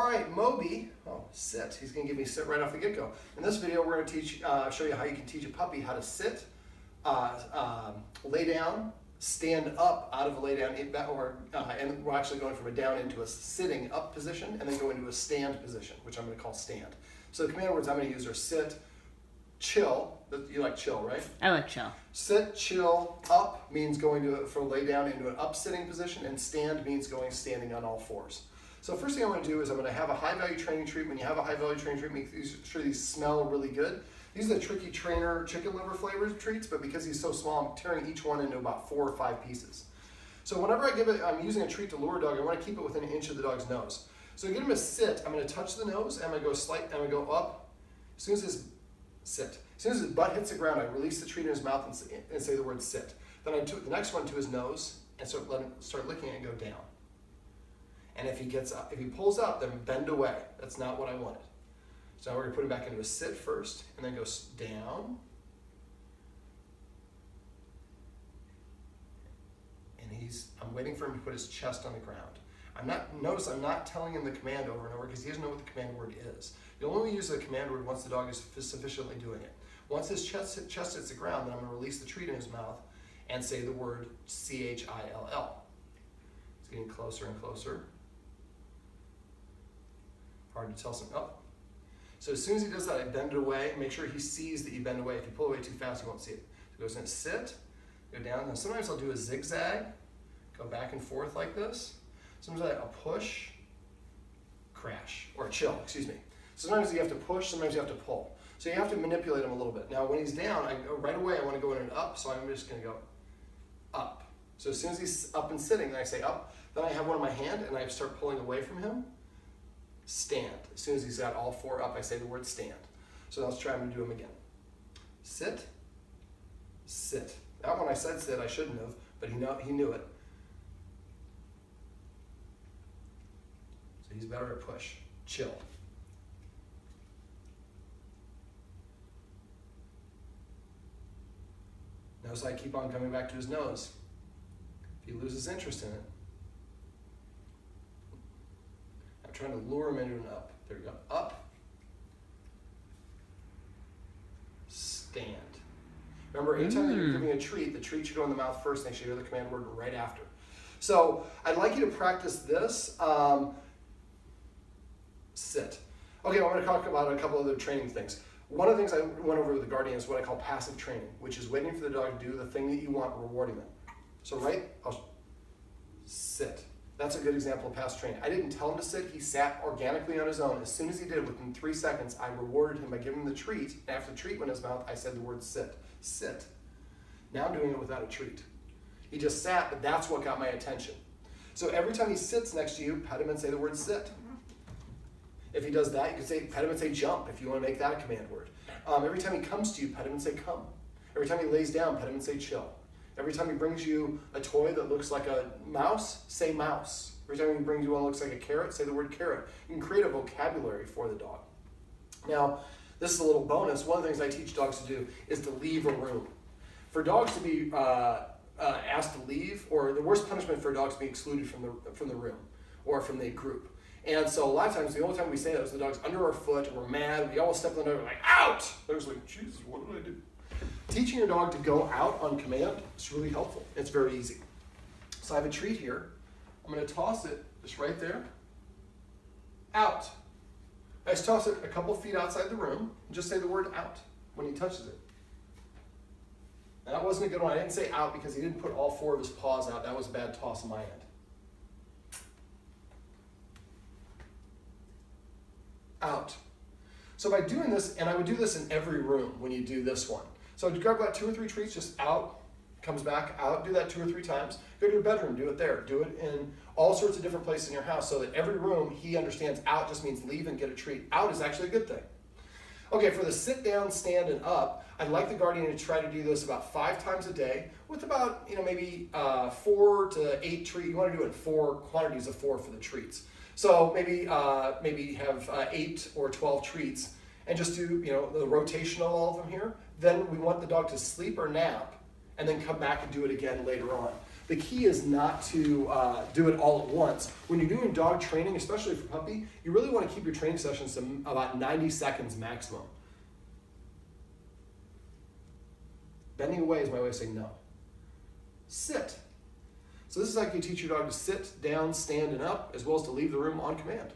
All right, Moby, sit. He's going to give me sit right off the get-go. In this video, we're going to show you how you can teach a puppy how to sit, lay down, stand up out of a lay down, and we're actually going from a down into a sitting up position, and then go into a stand position, which I'm going to call stand. So the command words I'm going to use are sit, chill. You like chill, right? I like chill. Sit, chill, up means going from lay down into an up sitting position, and stand means standing on all fours. So first thing I'm going to do is I'm going to have a high value training treat. When you have a high value training treat, make sure these smell really good. These are the Tricky Trainer chicken liver flavored treats, but because he's so small, I'm tearing each one into about 4 or 5 pieces. So whenever I'm using a treat to lure a dog, I want to keep it within an inch of the dog's nose. So to get him to sit, I'm going to touch the nose, and I'm going to go up. As soon as his butt hits the ground, I release the treat in his mouth and say the word sit. Then I took the next one to his nose and start licking it and go down. And if he pulls up, then bend away. That's not what I wanted. So now we're going to put him back into a sit first, and then go down. And I'm waiting for him to put his chest on the ground. Notice I'm not telling him the command over and over because he doesn't know what the command word is. You'll only use the command word once the dog is sufficiently doing it. Once his chest hits the ground, then I'm going to release the treat in his mouth and say the word C-H-I-L-L. It's getting closer and closer. Hard to tell something. Oh. So as soon as he does that, I bend it away. Make sure he sees that you bend away. If you pull away too fast, he won't see it. So he goes in, sit, go down. Now sometimes I'll do a zigzag, go back and forth like this. Sometimes I'll push, crash, or chill, excuse me. Sometimes you have to push, sometimes you have to pull. So you have to manipulate him a little bit. Now when he's down, right away I want to go in and up, so I'm just going to go up. So as soon as he's up and sitting, then I say up. Then I have one in my hand, and I start pulling away from him. Stand. As soon as he's got all 4 up, I say the word stand. So let's try him to do them again. Sit, sit. That one I said sit, I shouldn't have, but he knew it. So he's better at push. Chill. Notice I keep on coming back to his nose. If he loses interest in it, I'm trying to lure him into an up. There we go. Up. Stand. Remember, anytime you're giving a treat, the treat should go in the mouth first, and they should hear the command word right after. So I'd like you to practice this. Sit. Okay, I'm going to talk about a couple other training things. One of the things I went over with the Guardian is what I call passive training, which is waiting for the dog to do the thing that you want, rewarding them. So I'll sit. That's a good example of passive training. I didn't tell him to sit. He sat organically on his own. As soon as he did, within 3 seconds, I rewarded him by giving him the treat. And after the treat went in his mouth, I said the word sit. Sit. Now I'm doing it without a treat. He just sat, but that's what got my attention. So every time he sits next to you, pet him and say the word sit. If he does that, you can pet him and say jump if you want to make that a command word. Every time he comes to you, pet him and say come. Every time he lays down, pet him and say chill. Every time he brings you a toy that looks like a mouse, say mouse. Every time he brings you one that looks like a carrot, say the word carrot. You can create a vocabulary for the dog. Now, this is a little bonus. One of the things I teach dogs to do is to leave a room. For dogs to be asked to leave, or the worst punishment for dogs to be excluded from the room or from the group. And so a lot of times, the only time we say that is the dog's under our foot, we're mad, we all step on the dog, we're like, out! They're just like, Jesus, what did I do? Teaching your dog to go out on command is really helpful. It's very easy. So I have a treat here. I'm going to toss it just right there. Out. I just toss it a couple feet outside the room and just say the word out when he touches it. That wasn't a good one. I didn't say out because he didn't put all 4 of his paws out. That was a bad toss on my end. Out. So by doing this, and I would do this in every room when you do this one. So grab about 2 or 3 treats, just out, comes back, out, do that 2 or 3 times. Go to your bedroom, do it there. Do it in all sorts of different places in your house so that every room he understands out just means leave and get a treat. Out is actually a good thing. Okay, for the sit down, stand, and up, I'd like the Guardian to try to do this about 5 times a day with about, maybe 4 to 8 treats. You want to do it in 4 quantities of 4 for the treats. So maybe have 8 or 12 treats and just do the rotation of all of them here. Then we want the dog to sleep or nap and then come back and do it again later on. The key is not to do it all at once. When you're doing dog training, especially for puppy, you really want to keep your training sessions to about 90 seconds maximum. Bending away is my way of saying no. Sit. So this is how you teach your dog to sit, down, stand, and up, as well as to leave the room on command.